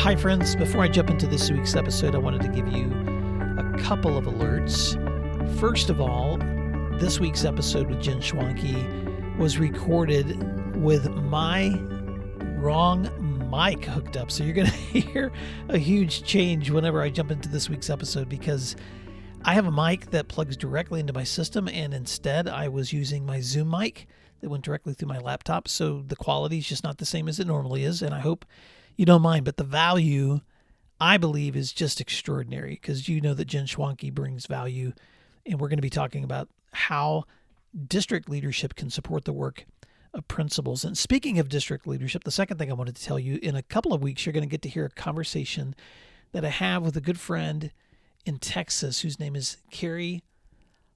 Hi, friends. Before I jump into this week's episode, I wanted to give you a couple of alerts. First of all, this week's episode with Jen Schwanke was recorded with my wrong mic hooked up. So you're going to hear a huge change whenever I jump into this week's episode because I have a mic that plugs directly into my system, and instead I was using my Zoom mic that went directly through my laptop. So the quality is just not the same as it normally is, and I hope you don't mind. But the value, I believe, is just extraordinary because you know that Jen Schwanke brings value, and we're going to be talking about how district leadership can support the work of principals. And speaking of district leadership, the second thing I wanted to tell you, in a couple of weeks, you're going to get to hear a conversation that I have with a good friend in Texas whose name is Carrie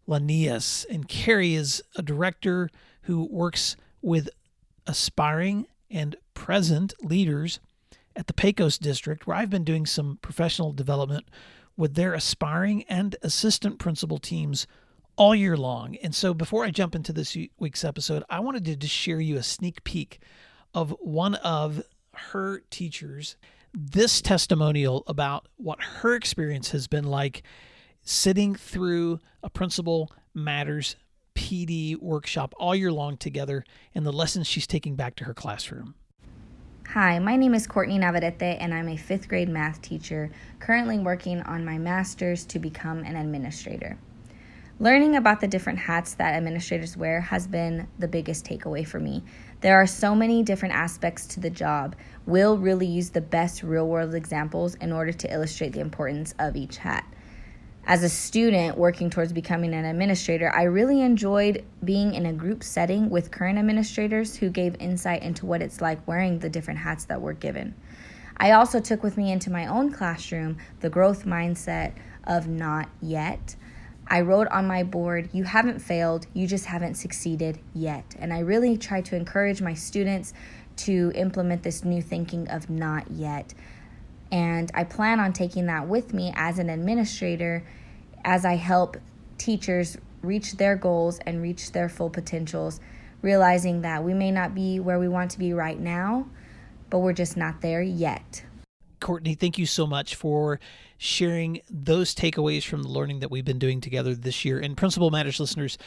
Lanias. And Carrie is a director who works with aspiring and present leaders at the Pecos district, where I've been doing some professional development with their aspiring and assistant principal teams all year long. And so before I jump into this week's episode, I wanted to just share you a sneak peek of one of her teachers, this testimonial about what her experience has been like sitting through a Principal Matters PD workshop all year long together and the lessons she's taking back to her classroom. Hi, my name is Courtney Navarrete, and I'm a 5th grade math teacher currently working on my master's to become an administrator. Learning about the different hats that administrators wear has been the biggest takeaway for me. There are so many different aspects to the job. We'll really use the best real-world examples in order to illustrate the importance of each hat. As a student working towards becoming an administrator, I really enjoyed being in a group setting with current administrators who gave insight into what it's like wearing the different hats that we're given. I also took with me into my own classroom the growth mindset of not yet. I wrote on my board, "You haven't failed, you just haven't succeeded yet." And I really tried to encourage my students to implement this new thinking of not yet. And I plan on taking that with me as an administrator as I help teachers reach their goals and reach their full potentials, realizing that we may not be where we want to be right now, but we're just not there yet. Courtney, thank you so much for sharing those takeaways from the learning that we've been doing together this year. And Principal Matters listeners,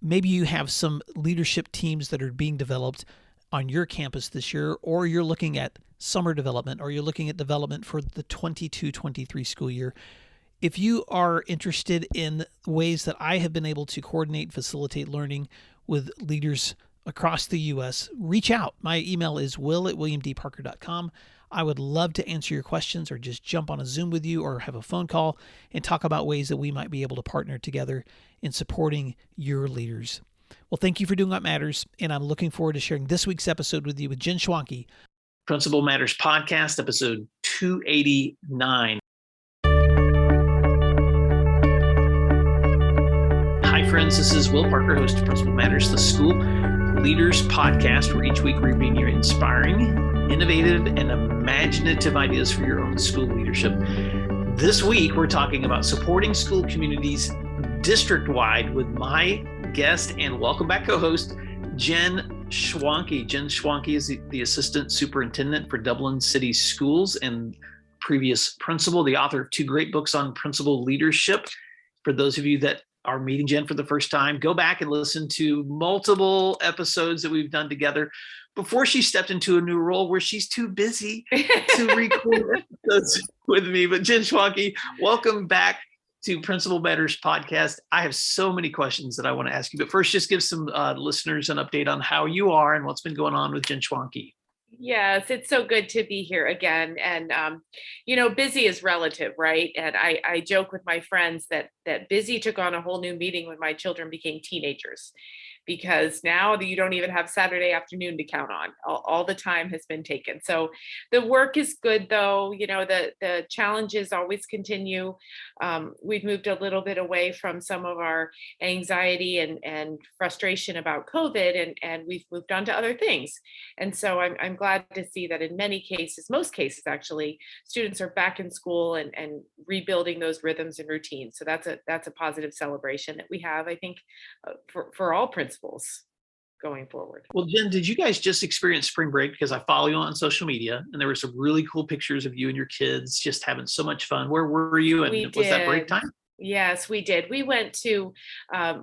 maybe you have some leadership teams that are being developed on your campus this year, or you're looking at summer development, or you're looking at development for the 22-23 school year. If you are interested in ways that I have been able to coordinate, facilitate learning with leaders across the U.S., reach out. My email is will@williamdparker.com. I would love to answer your questions or just jump on a Zoom with you or have a phone call and talk about ways that we might be able to partner together in supporting your leaders. Well, thank you for doing what matters, and I'm looking forward to sharing this week's episode with you with Jen Schwanke. Principal Matters Podcast, episode 289. Hi, friends. This is Will Parker, host of Principal Matters, the School Leaders Podcast, where each week we bring you inspiring, innovative, and imaginative ideas for your own school leadership. This week, we're talking about supporting school communities district-wide with my guest and welcome back co-host, Jen Schwanke. Jen Schwanke is the Assistant Superintendent for Dublin City Schools and previous principal, the author of 2 great books on principal leadership. For those of you that are meeting Jen for the first time, go back and listen to multiple episodes that we've done together before she stepped into a new role where she's too busy to record episodes with me. But Jen Schwanke, welcome back to Principal Matters Podcast. I have so many questions that I want to ask you, but first, just give some listeners an update on how you are and what's been going on with Jen Schwanke. Yes, it's so good to be here again. And, busy is relative, right? And I joke with my friends that busy took on a whole new meaning when my children became teenagers, because now you don't even have Saturday afternoon to count on. All the time has been taken. So the work is good, though. The challenges always continue. We've moved a little bit away from some of our anxiety and frustration about COVID, and we've moved on to other things. And so I'm glad to see that in many cases, most cases actually, students are back in school and rebuilding those rhythms and routines. So that's a positive celebration that we have, I think, for all principals. going forward. Well, Jen, did you guys just experience spring break? Because I follow you on social media, and there were some really cool pictures of you and your kids just having so much fun. Where were you, We and was that break did. time? Yes, we did. We went to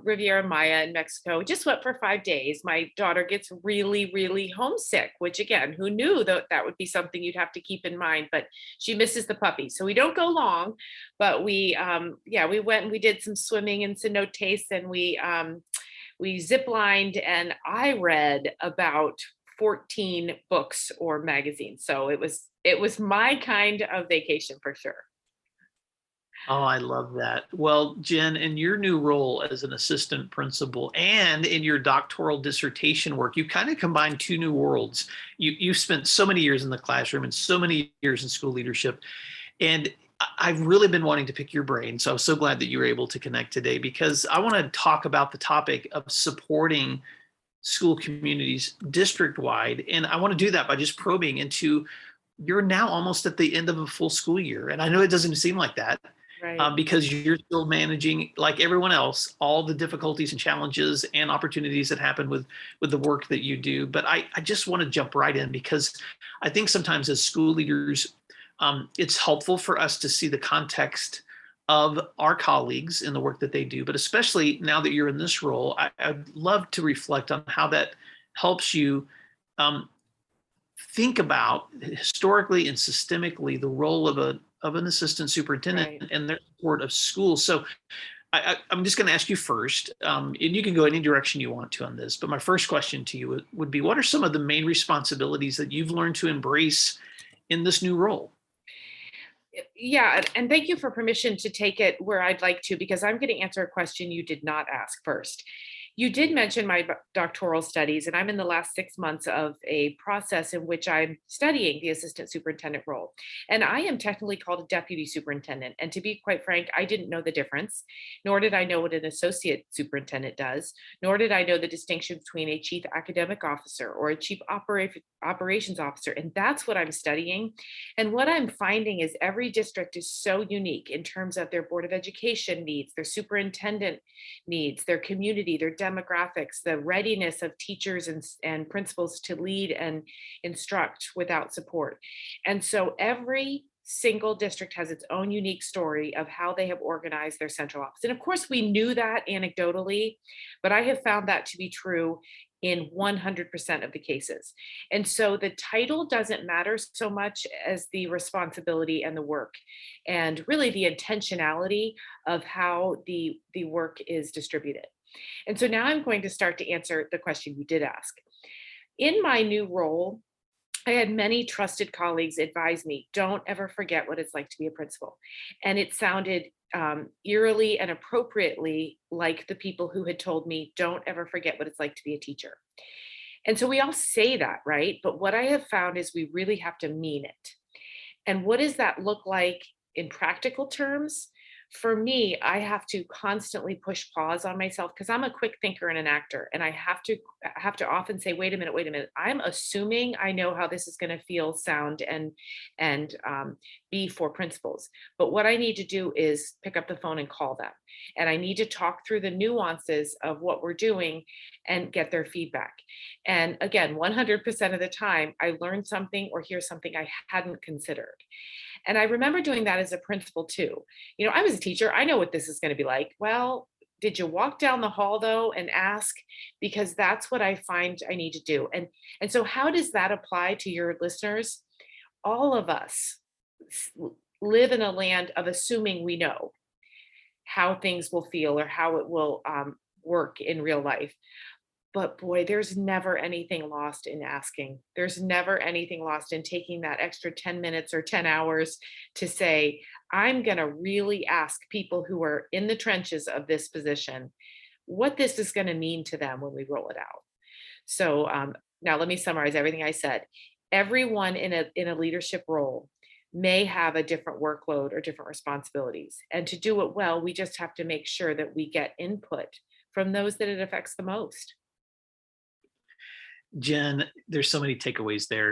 Riviera Maya in Mexico, just went for 5 days. My daughter gets really, really homesick, which again, who knew that that would be something you'd have to keep in mind, but she misses the puppy. So we don't go long, but we went and we did some swimming in cenotes, and we zip lined, and I read about 14 books or magazines. So it was my kind of vacation for sure. Oh, I love that. Well, Jen, in your new role as an assistant principal and in your doctoral dissertation work, you kind of combined two new worlds. You spent so many years in the classroom and so many years in school leadership. And I've really been wanting to pick your brain. So I'm so glad that you were able to connect today, because I want to talk about the topic of supporting school communities district-wide. And I want to do that by just probing into, you're now almost at the end of a full school year. And I know it doesn't seem like that, Right. because you're still managing, like everyone else, all the difficulties and challenges and opportunities that happen with the work that you do. But I just want to jump right in, because I think sometimes as school leaders, it's helpful for us to see the context of our colleagues in the work that they do. But especially now that you're in this role, I'd love to reflect on how that helps you think about historically and systemically the role of an assistant superintendent, Right. and their support of schools. So I'm just going to ask you first, and you can go any direction you want to on this, but my first question to you would be, what are some of the main responsibilities that you've learned to embrace in this new role? Yeah, and thank you for permission to take it where I'd like to, because I'm going to answer a question you did not ask first. You did mention my doctoral studies, and I'm in the last 6 months of a process in which I'm studying the assistant superintendent role. And I am technically called a deputy superintendent. And to be quite frank, I didn't know the difference, nor did I know what an associate superintendent does, nor did I know the distinction between a chief academic officer or a chief operations officer. And that's what I'm studying. And what I'm finding is every district is so unique in terms of their board of education needs, their superintendent needs, their community, their demographics, the readiness of teachers and principals to lead and instruct without support. And so every single district has its own unique story of how they have organized their central office. And of course, we knew that anecdotally, but I have found that to be true in 100% of the cases. And so the title doesn't matter so much as the responsibility and the work, and really the intentionality of how the work is distributed. And so now I'm going to start to answer the question you did ask. In my new role, I had many trusted colleagues advise me, don't ever forget what it's like to be a principal. And it sounded eerily and appropriately like the people who had told me, don't ever forget what it's like to be a teacher. And so we all say that, right? But what I have found is we really have to mean it. And what does that look like in practical terms? For me, I have to constantly push pause on myself, because I'm a quick thinker and an actor, and I have to often say, wait a minute. I'm assuming I know how this is going to feel, sound, and be for principals. But what I need to do is pick up the phone and call them, and I need to talk through the nuances of what we're doing and get their feedback. And again, 100% of the time, I learn something or hear something I hadn't considered. And I remember doing that as a principal too. You know, I was a teacher. I know what this is going to be like. Well, did you walk down the hall though and ask? Because that's what I find I need to do. And so how does that apply to your listeners? All of us live in a land of assuming we know how things will feel or how it will work in real life. But boy, there's never anything lost in asking. There's never anything lost in taking that extra 10 minutes or 10 hours to say, I'm going to really ask people who are in the trenches of this position what this is going to mean to them when we roll it out. So now let me summarize everything I said. Everyone in a leadership role may have a different workload or different responsibilities. And to do it well, we just have to make sure that we get input from those that it affects the most. Jen, there's so many takeaways there,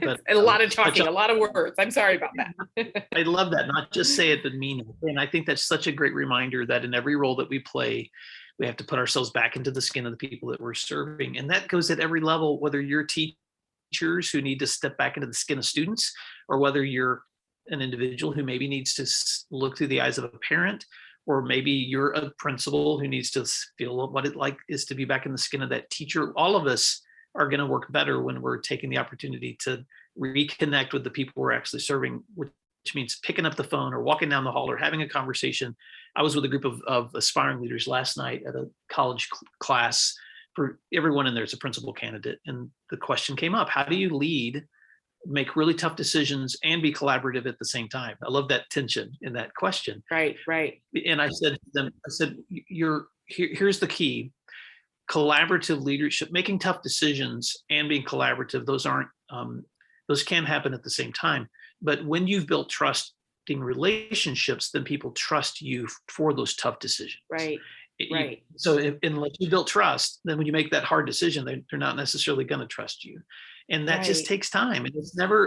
but a lot of talking, a lot of words. I'm sorry about that. I love that. Not just say it, but mean it. And I think that's such a great reminder that in every role that we play, We have to put ourselves back into the skin of the people that we're serving. And that goes at every level, whether you're teachers who need to step back into the skin of students, or whether you're an individual who maybe needs to look through the eyes of a parent, or maybe you're a principal who needs to feel what it like is to be back in the skin of that teacher. All of us are going to work better when we're taking the opportunity to reconnect with the people we're actually serving, which means picking up the phone or walking down the hall or having a conversation. I was with a group of aspiring leaders last night at a college class. For everyone in there is a principal candidate. And the question came up, how do you lead, make really tough decisions, and be collaborative at the same time? I love that tension in that question. Right. And I said to them, here's the key. Collaborative leadership, making tough decisions and being collaborative, those can happen at the same time. But when you've built trusting relationships, then people trust you for those tough decisions. Right. So unless you build trust, then when you make that hard decision, they're not necessarily going to trust you. And that just takes time. And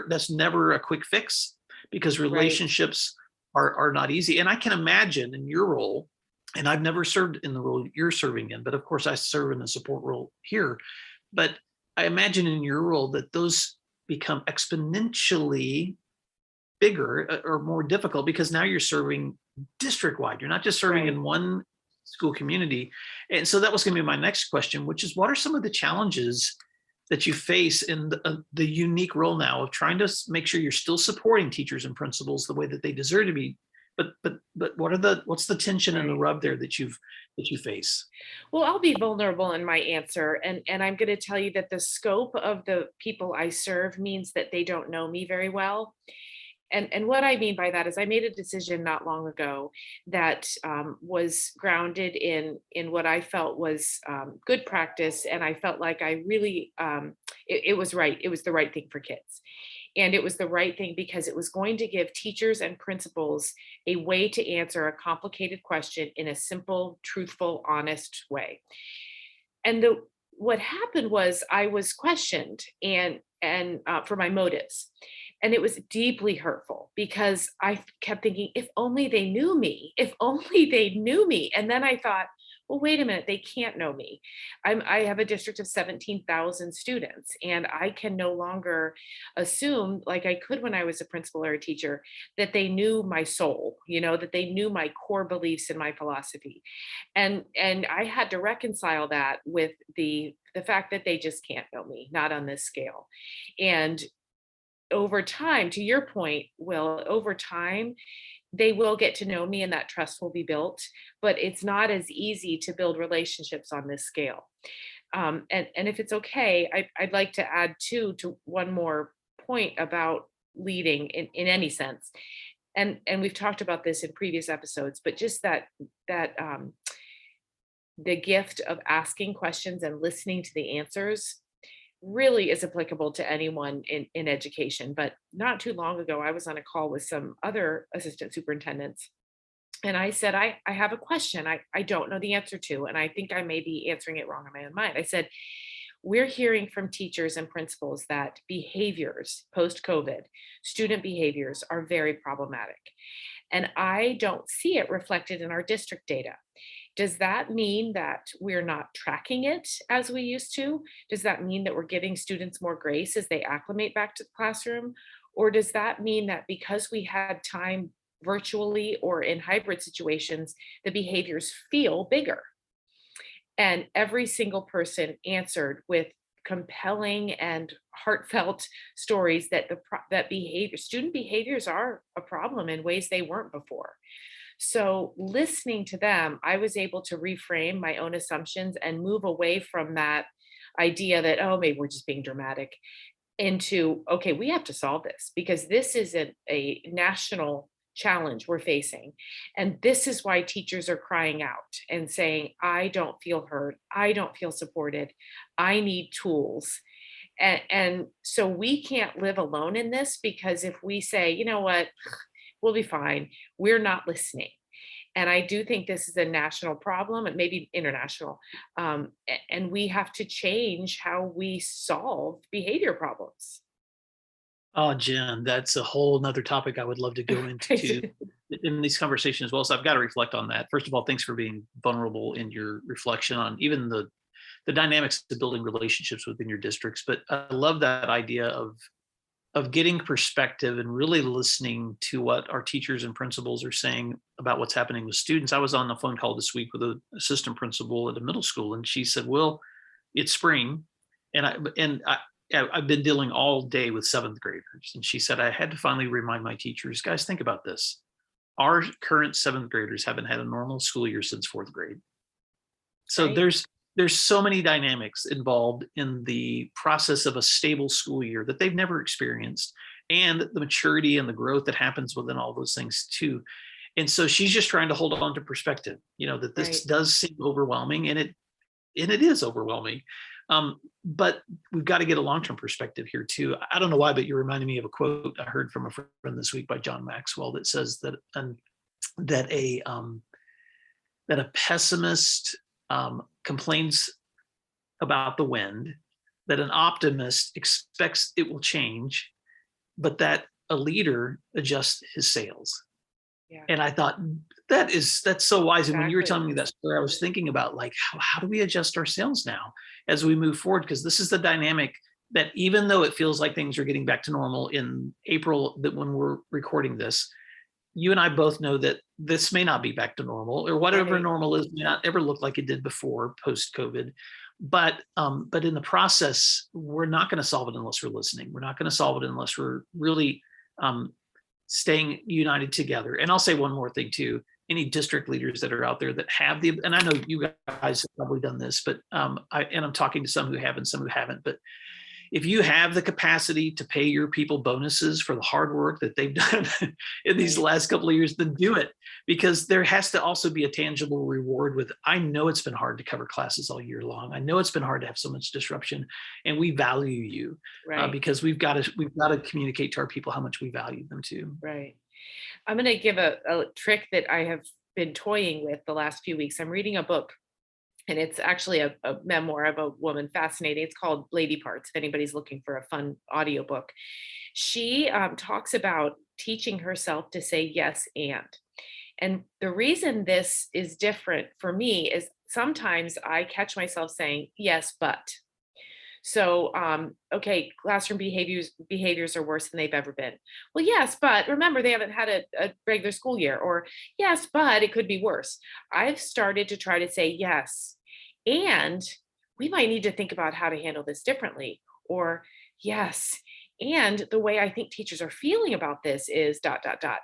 that's never a quick fix, because relationships are not easy. And I can imagine in your role, and I've never served in the role you're serving in, but of course I serve in a support role here. But I imagine in your role that those become exponentially bigger or more difficult, because now you're serving district-wide. You're not just serving in one school community. And so that was going to be my next question, which is, what are some of the challenges that you face in the unique role now of trying to make sure you're still supporting teachers and principals the way that they deserve to be, but what's the tension and the rub there that you face? Well, I'll be vulnerable in my answer, and I'm going to tell you that the scope of the people I serve means that they don't know me very well. And what I mean by that is I made a decision not long ago that was grounded in what I felt was good practice, and I felt like I really it was right. It was the right thing for kids. And it was the right thing because it was going to give teachers and principals a way to answer a complicated question in a simple, truthful, honest way. And what happened was I was questioned and for my motives. And it was deeply hurtful because I kept thinking, if only they knew me, if only they knew me. And then I thought, well, wait a minute, they can't know me. I have a district of 17,000 students, and I can no longer assume, like I could when I was a principal or a teacher, that they knew my soul, that they knew my core beliefs and my philosophy. And I had to reconcile that with the fact that they just can't know me, not on this scale. And over time, to your point, Will, over time, they will get to know me and that trust will be built, but it's not as easy to build relationships on this scale. And if it's okay, I'd like to add to one more point about leading in any sense. And we've talked about this in previous episodes, but just that the gift of asking questions and listening to the answers really is applicable to anyone in education. But not too long ago, I was on a call with some other assistant superintendents. And I said, I have a question I don't know the answer to, and I think I may be answering it wrong in my own mind. I said, we're hearing from teachers and principals that behaviors post-COVID, student behaviors are very problematic. And I don't see it reflected in our district data. Does that mean that we're not tracking it as we used to? Does that mean that we're giving students more grace as they acclimate back to the classroom? Or does that mean that because we had time virtually or in hybrid situations, the behaviors feel bigger? And every single person answered with compelling and heartfelt stories that student behaviors are a problem in ways they weren't before. So listening to them, I was able to reframe my own assumptions and move away from that idea that, oh, maybe we're just being dramatic, into, okay, we have to solve this because this is a national challenge we're facing. And this is why teachers are crying out and saying, I don't feel heard. I don't feel supported. I need tools. And so we can't live alone in this, because if we say, you know what, we'll be fine, we're not listening. And I do think this is a national problem and maybe international. And we have to change how we solve behavior problems. Oh, Jen, that's a whole nother topic I would love to go into Right. in these conversations as well. So I've got to reflect on that. First of all, thanks for being vulnerable in your reflection on even the dynamics of building relationships within your districts. But I love that idea of getting perspective and really listening to what our teachers and principals are saying about what's happening with students. I was on the phone call this week with an assistant principal at a middle school, and she said, "Well, it's spring, I've been dealing all day with seventh graders." And she said, "I had to finally remind my teachers, guys, think about this. Our current seventh graders haven't had a normal school year since fourth grade." So Right. there's so many dynamics involved in the process of a stable school year that they've never experienced, and the maturity and the growth that happens within all those things too. And so she's just trying to hold on to perspective, that this Right. does seem overwhelming, and it is overwhelming. But we've got to get a long-term perspective here too. I don't know why, but you reminded me of a quote I heard from a friend this week by John Maxwell that says that a pessimist complains about the wind, that an optimist expects it will change, but that a leader adjusts his sails. Yeah. And I thought that's so wise. And when you were Exactly. telling me that story, I was thinking about like how do we adjust our sails now as we move forward? Because this is the dynamic that even though it feels like things are getting back to normal in April, that when we're recording this, you and I both know that this may not be back to normal, or whatever Right. normal is may not ever look like it did before post COVID. But in the process, we're not going to solve it unless we're listening. We're not going to solve it unless we're really um, staying united together. And I'll say one more thing too. Any district leaders that are out there that have and I know you guys have probably done this, but I'm talking to some who have and some who haven't, but if you have the capacity to pay your people bonuses for the hard work that they've done in these Right. last couple of years, then do it, because there has to also be a tangible reward with, I know it's been hard to cover classes all year long. I know it's been hard to have so much disruption, and we value you Right. because we've got to communicate to our people how much we value them too. Right. I'm going to give a trick that I have been toying with the last few weeks. I'm reading a book, and it's actually a memoir of a woman. Fascinating. It's called Lady Parts, if anybody's looking for a fun audiobook. She talks about teaching herself to say yes and the reason this is different for me is sometimes I catch myself saying yes but. So, okay, classroom behaviors are worse than they've ever been. Well, yes, but remember they haven't had a regular school year. Or yes, but it could be worse. I've started to try to say yes, and we might need to think about how to handle this differently. Or yes, and the way I think teachers are feeling about this is dot dot dot.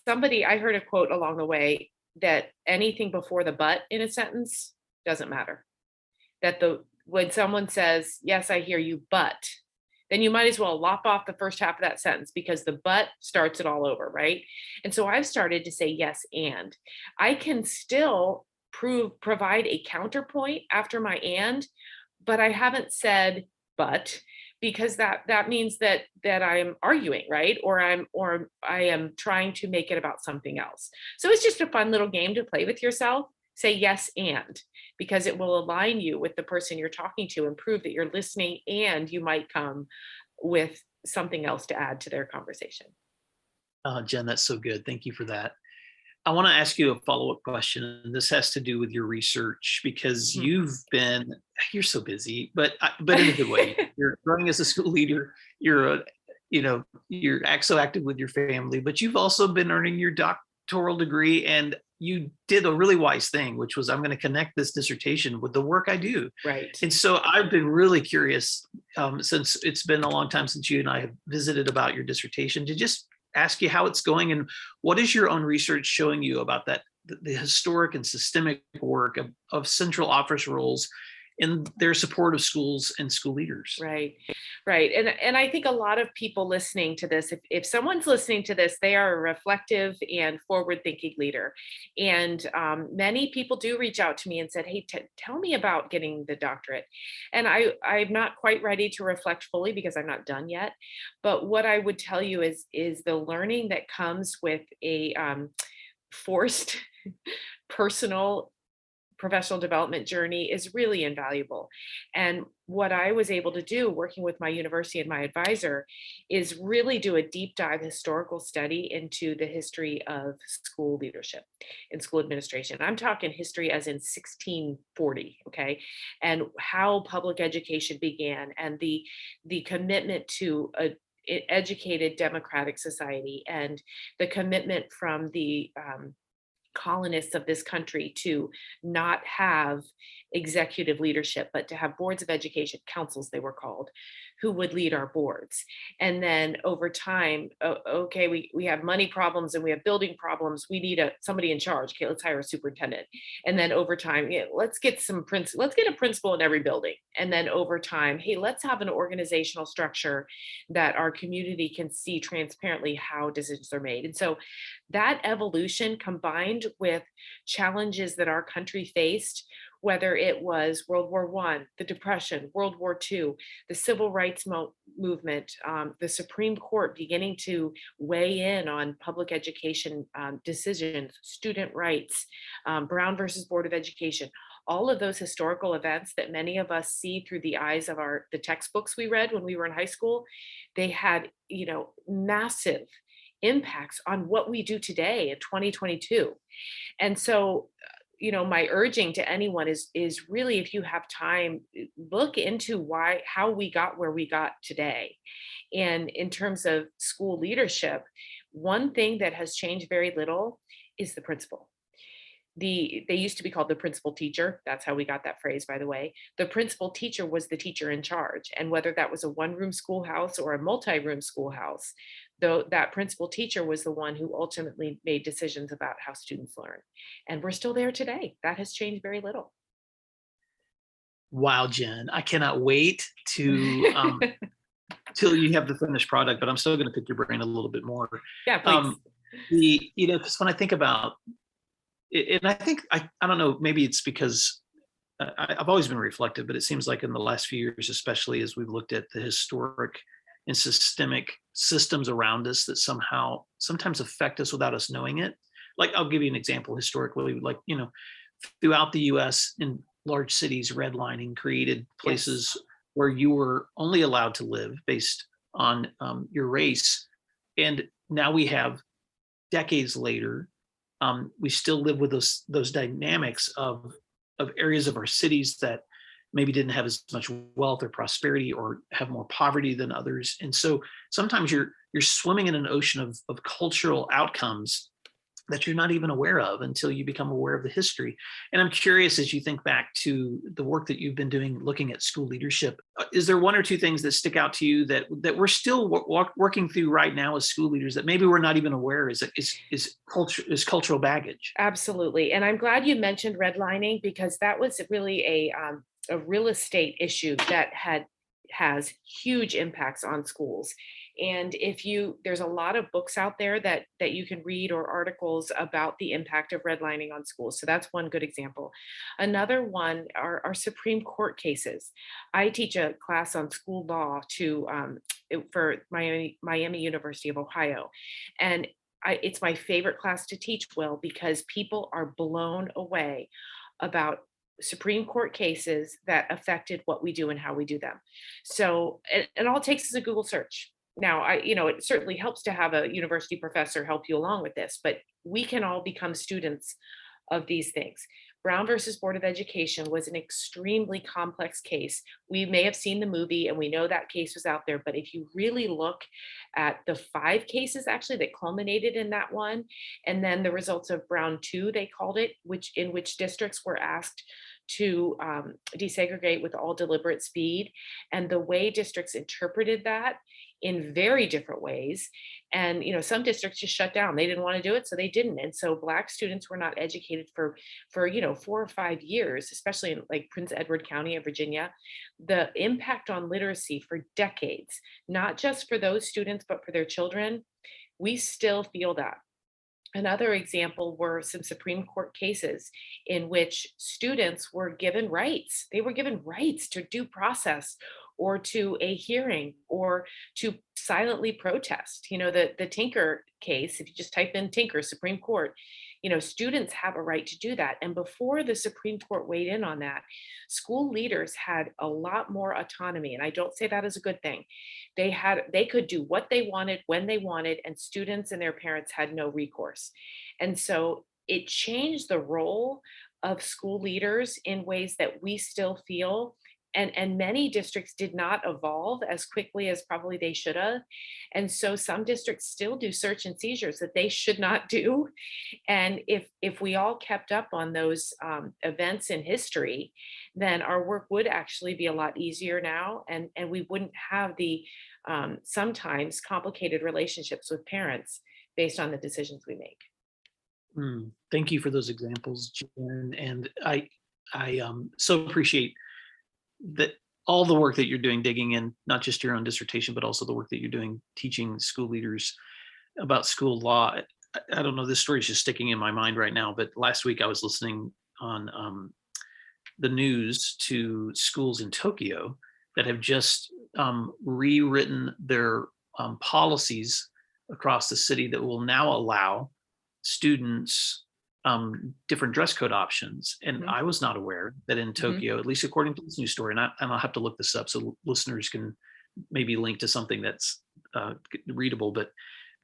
Somebody I heard a quote along the way that anything before the but in a sentence doesn't matter, that the when someone says, "Yes, I hear you, but," then you might as well lop off the first half of that sentence because the but starts it all over, right? And so I've started to say yes, and I can still provide a counterpoint after my and, but I haven't said but because that means that I am arguing, right? Or I am trying to make it about something else. So it's just a fun little game to play with yourself. Say yes and, because it will align you with the person you're talking to and prove that you're listening, and you might come with something else to add to their conversation. Jen, that's so good. Thank you for that. I want to ask you a follow-up question, and this has to do with your research because Mhm. you're so busy, but in a good way. You're running as a school leader. You're so active with your family, but you've also been earning your doctoral degree, and you did a really wise thing, which was, I'm going to connect this dissertation with the work I do. Right. And so I've been really curious, since it's been a long time since you and I have visited about your dissertation, to just ask you how it's going, and what is your own research showing you about the historic and systemic work of central office roles in their support of schools and school leaders. Right. Right. And I think a lot of people listening to this, if someone's listening to this, they are a reflective and forward thinking leader. And many people do reach out to me and said, "Hey, tell me about getting the doctorate." And I'm not quite ready to reflect fully because I'm not done yet. But what I would tell you is the learning that comes with a forced personal professional development journey is really invaluable. And what I was able to do working with my university and my advisor is really do a deep dive historical study into the history of school leadership and school administration. I'm talking history as in 1640, okay, and how public education began and the commitment to a educated democratic society and the commitment from the colonists of this country to not have executive leadership, but to have boards of education, councils they were called, who would lead our boards. And then over time, okay, we have money problems and we have building problems. We need somebody in charge. Okay, let's hire a superintendent. And then over time, yeah, let's get a principal in every building. And then over time, hey, let's have an organizational structure that our community can see transparently how decisions are made. And so that evolution combined with challenges that our country faced, whether it was World War I, the Depression, World War II, the Civil Rights movement, the Supreme Court beginning to weigh in on public education decisions, student rights, Brown versus Board of Education, all of those historical events that many of us see through the eyes of the textbooks we read when we were in high school, they had, massive impacts on what we do today in 2022. And so, my urging to anyone is really, if you have time, look into how we got where we got today. And in terms of school leadership, one thing that has changed very little is the principal. They used to be called the principal teacher. That's how we got that phrase, by the way. The principal teacher was the teacher in charge. And whether that was a one-room schoolhouse or a multi-room schoolhouse, though, that principal teacher was the one who ultimately made decisions about how students learn. And we're still there today. That has changed very little. Wow, Jen, I cannot wait to till you have the finished product, but I'm still going to pick your brain a little bit more. Yeah, please. Because when I think about it, and I think, I don't know, maybe it's because I've always been reflective, but it seems like in the last few years, especially as we've looked at the historic and systemic systems around us that sometimes affect us without us knowing it. Like, I'll give you an example historically, like, throughout the US in large cities, redlining created places where you were only allowed to live based on your race. And now we have, decades later, we still live with those dynamics of areas of our cities that maybe didn't have as much wealth or prosperity or have more poverty than others. And so sometimes you're swimming in an ocean of cultural outcomes that you're not even aware of until you become aware of the history. And I'm curious, as you think back to the work that you've been doing looking at school leadership, is there one or two things that stick out to you that we're still working through right now as school leaders that maybe we're not even aware is cultural baggage? Absolutely. And I'm glad you mentioned redlining, because that was really a real estate issue that has huge impacts on schools. And there's a lot of books out there that you can read, or articles about the impact of redlining on schools. So that's one good example. Another one are Supreme Court cases. I teach a class on school law for Miami University of Ohio. And it's my favorite class to teach, Will, because people are blown away about Supreme Court cases that affected what we do and how we do them. So, and all it takes is a Google search. Now, it certainly helps to have a university professor help you along with this, but we can all become students of these things. Brown versus Board of Education was an extremely complex case. We may have seen the movie and we know that case was out there, but if you really look at the 5 cases actually that culminated in that one, and then the results of Brown 2, they called it, in which districts were asked to desegregate with all deliberate speed, and the way districts interpreted that in very different ways. And some districts just shut down. They didn't want to do it, so they didn't. And so Black students were not educated for 4 or 5 years, especially in like Prince Edward County of Virginia. The impact on literacy for decades, not just for those students, but for their children, we still feel that. Another example were some Supreme Court cases in which students were given rights. They were given rights to due process, or to a hearing, or to silently protest. The Tinker case, if you just type in Tinker, Supreme Court, Students have a right to do that. And before the Supreme Court weighed in on that, school leaders had a lot more autonomy. And I don't say that as a good thing. They could do what they wanted when they wanted, and students and their parents had no recourse. And so it changed the role of school leaders in ways that we still feel. And many districts did not evolve as quickly as probably they should have. And so some districts still do search and seizures that they should not do. And if we all kept up on those events in history, then our work would actually be a lot easier now. And we wouldn't have the sometimes complicated relationships with parents based on the decisions we make. Thank you for those examples, Jen. And I so appreciate that all the work that you're doing, digging in, not just your own dissertation, but also the work that you're doing, teaching school leaders about school law. I don't know, this story is just sticking in my mind right now, but last week I was listening on the news to schools in Tokyo that have just rewritten their policies across the city that will now allow students different dress code options. And I was not aware that in Tokyo, at least according to this news story, and I'll have to look this up so listeners can maybe link to something that's readable, but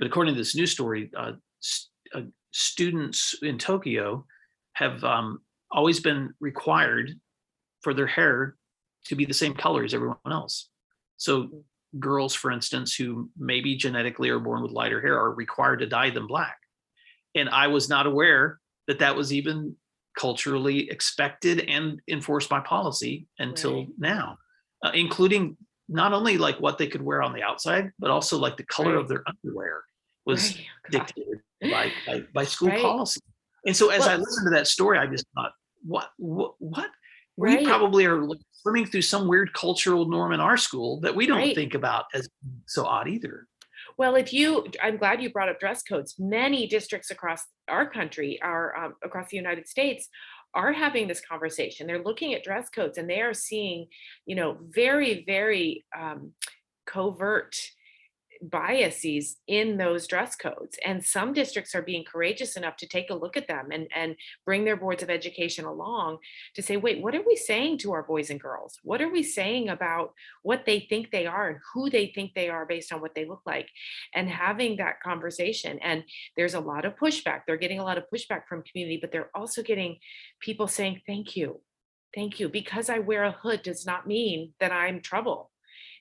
according to this news story, students in Tokyo have always been required for their hair to be the same color as everyone else. So girls, for instance, who maybe genetically are born with lighter hair are required to dye them black. And I was not aware that that was even culturally expected and enforced by policy until now, including not only like what they could wear on the outside, but also like the color of their underwear was dictated by school policy. And so as I listened to that story, I just thought, what? We probably are swimming through some weird cultural norm in our school that we don't think about as so odd either. Well, I'm glad you brought up dress codes. Many districts across our country, across the United States, are having this conversation. They're looking at dress codes and they are seeing, very, very covert biases in those dress codes. And some districts are being courageous enough to take a look at them and bring their boards of education along to say, wait, what are we saying to our boys and girls? What are we saying about what they think they are and who they think they are based on what they look like? And having that conversation. And there's a lot of pushback. They're getting a lot of pushback from community, but they're also getting people saying, thank you. Thank you. Because I wear a hood does not mean that I'm trouble.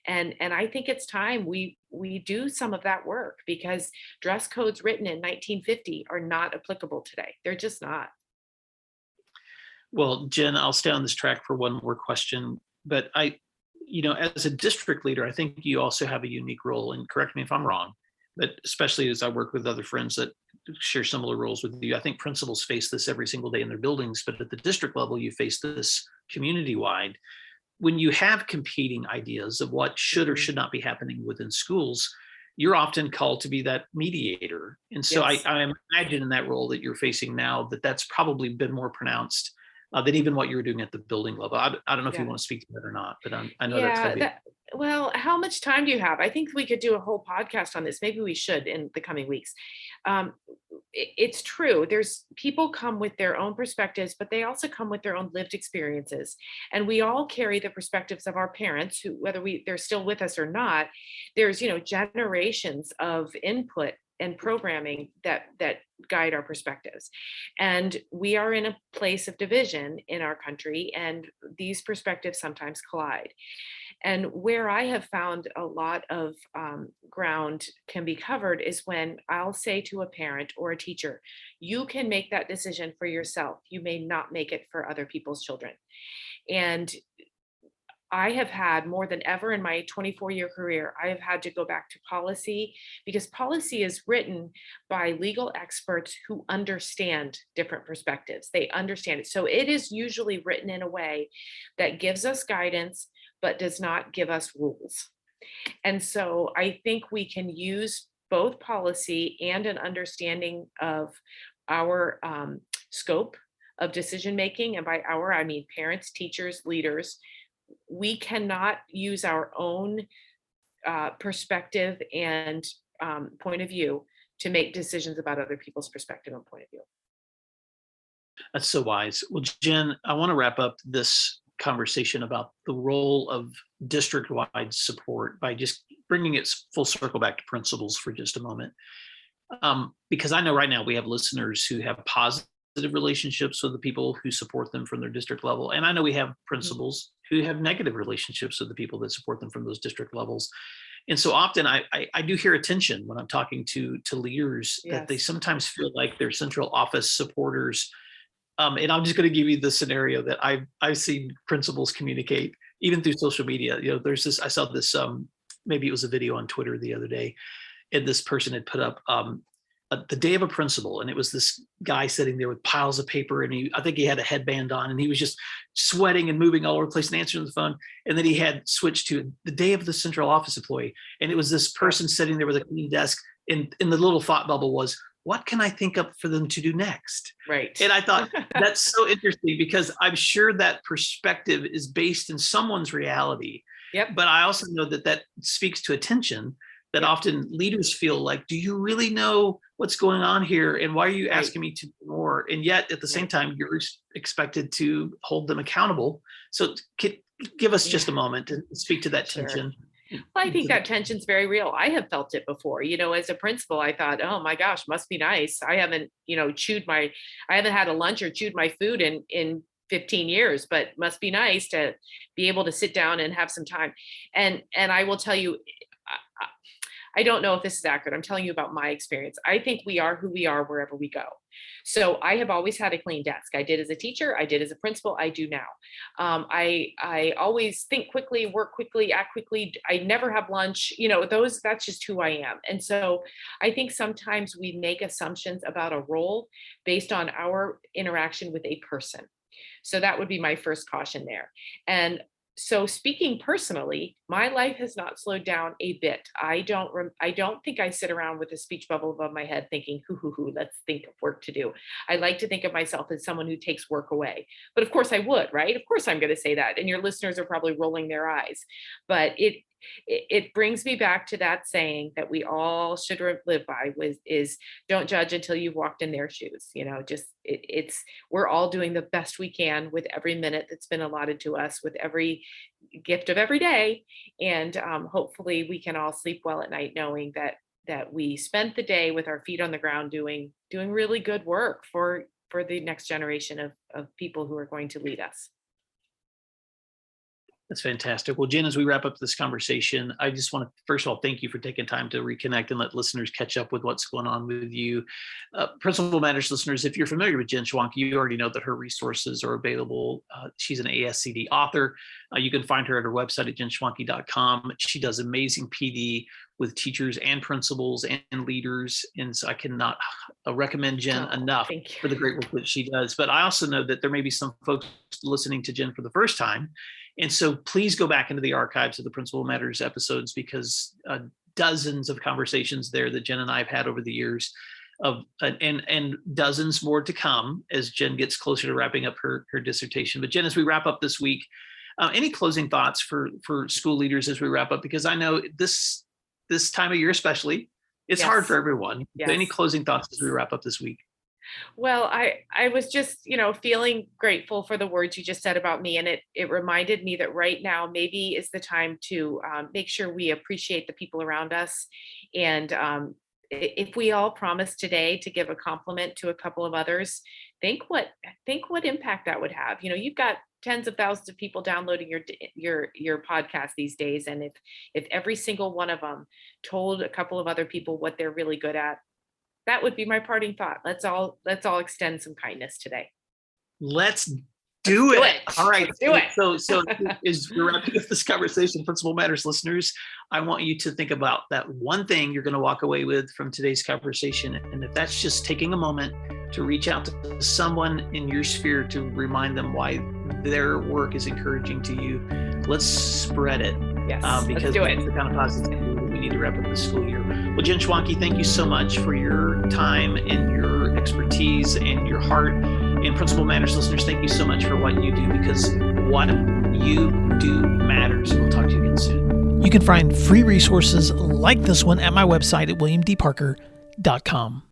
And I think it's time we do some of that work, because dress codes written in 1950 are not applicable today. They're just not. Well, Jen, I'll stay on this track for one more question, but as a district leader, I think you also have a unique role, and correct me if I'm wrong, but especially as I work with other friends that share similar roles with you, I think principals face this every single day in their buildings, but at the district level, you face this community-wide. When you have competing ideas of what should or should not be happening within schools, you're often called to be that mediator. And so I imagine in that role that you're facing now, that's probably been more pronounced than even what you were doing at the building level. I don't know if you want to speak to that or not, but I know that's well, how much time do you have? I think we could do a whole podcast on this. Maybe we should in the coming weeks. It's true. There's people come with their own perspectives, but they also come with their own lived experiences. And we all carry the perspectives of our parents, who, whether they're still with us or not, there's, generations of input and programming that guide our perspectives. And we are in a place of division in our country, and these perspectives sometimes collide. And where I have found a lot of ground can be covered is when I'll say to a parent or a teacher, you can make that decision for yourself. You may not make it for other people's children. And I have had more than ever in my 24-year career, I have had to go back to policy, because policy is written by legal experts who understand different perspectives. They understand it. So it is usually written in a way that gives us guidance, but does not give us rules. And so I think we can use both policy and an understanding of our scope of decision making. And by our, I mean parents, teachers, leaders. We cannot use our own perspective and point of view to make decisions about other people's perspective and point of view. That's so wise. Well, Jen, I want to wrap up this conversation about the role of district-wide support by just bringing it full circle back to principals for just a moment. Because I know right now we have listeners who have positive relationships with the people who support them from their district level. And I know we have principals who have negative relationships with the people that support them from those district levels. And so often I do hear a tension when I'm talking to leaders that they sometimes feel like their central office supporters. And I'm just going to give you the scenario that I've seen principals communicate even through social media. There's this, I saw this, maybe it was a video on Twitter the other day, and this person had put up the day of a principal, and it was this guy sitting there with piles of paper, and I think he had a headband on, and he was just sweating and moving all over the place and answering the phone. And then he had switched to the day of the central office employee, and it was this person sitting there with a clean desk, and the little thought bubble was, what can I think up for them to do next? Right. And I thought that's so interesting, because I'm sure that perspective is based in someone's reality. Yep. But I also know that speaks to attention that often leaders feel like, do you really know what's going on here? And why are you asking me to do more? And yet at the same time, you're expected to hold them accountable. So give us just a moment to speak to that tension. Well, I think that tension's very real. I have felt it before. As a principal, I thought, oh my gosh, must be nice. I haven't, I haven't had a lunch or chewed my food in 15 years, but must be nice to be able to sit down and have some time. And I will tell you, I don't know if this is accurate. I'm telling you about my experience. I think we are who we are wherever we go. So I have always had a clean desk. I did as a teacher. I did as a principal. I do now. I always think quickly, work quickly, act quickly. I never have lunch. That's just who I am. And so I think sometimes we make assumptions about a role based on our interaction with a person. So that would be my first caution there. And so speaking personally, my life has not slowed down a bit. I don't think I sit around with a speech bubble above my head thinking, let's think of work to do. I like to think of myself as someone who takes work away. But of course I would, right? Of course I'm going to say that. And your listeners are probably rolling their eyes. But it brings me back to that saying that we all should live by, is don't judge until you've walked in their shoes. We're all doing the best we can with every minute that's been allotted to us, with every gift of every day. And hopefully we can all sleep well at night knowing that we spent the day with our feet on the ground doing really good work for the next generation of people who are going to lead us. That's fantastic. Well, Jen, as we wrap up this conversation, I just want to, first of all, thank you for taking time to reconnect and let listeners catch up with what's going on with you. Principal Matters listeners, if you're familiar with Jen Schwanke, you already know that her resources are available. She's an ASCD author. You can find her at her website at jenschwanke.com. She does amazing PD with teachers and principals and leaders. And so I cannot recommend Jen enough for the great work that she does. But I also know that there may be some folks listening to Jen for the first time. And so please go back into the archives of the Principal Matters episodes, because dozens of conversations there that Jen and I have had over the years, and dozens more to come as Jen gets closer to wrapping up her dissertation. But Jen, as we wrap up this week, any closing thoughts for school leaders as we wrap up? Because I know this time of year especially, it's hard for everyone. Yes. So any closing thoughts as we wrap up this week? Well, I was just, feeling grateful for the words you just said about me. And it reminded me that right now maybe is the time to make sure we appreciate the people around us. And if we all promise today to give a compliment to a couple of others, think what impact that would have. You've got tens of thousands of people downloading your podcast these days. And if every single one of them told a couple of other people what they're really good at, that would be my parting thought. Let's all extend some kindness today. Let's do it. All right. Let's do it. So as we're wrapping up this conversation, Principal Matters listeners, I want you to think about that one thing you're going to walk away with from today's conversation. And if that's just taking a moment to reach out to someone in your sphere to remind them why their work is encouraging to you, let's spread it. Yes, because let's do it. It's the kind of positivity that we need to wrap up the school year. Well, Jen Schwanke, thank you so much for your time and your expertise and your heart. And Principal Matters listeners, thank you so much for what you do, because what you do matters. We'll talk to you again soon. You can find free resources like this one at my website at williamdparker.com.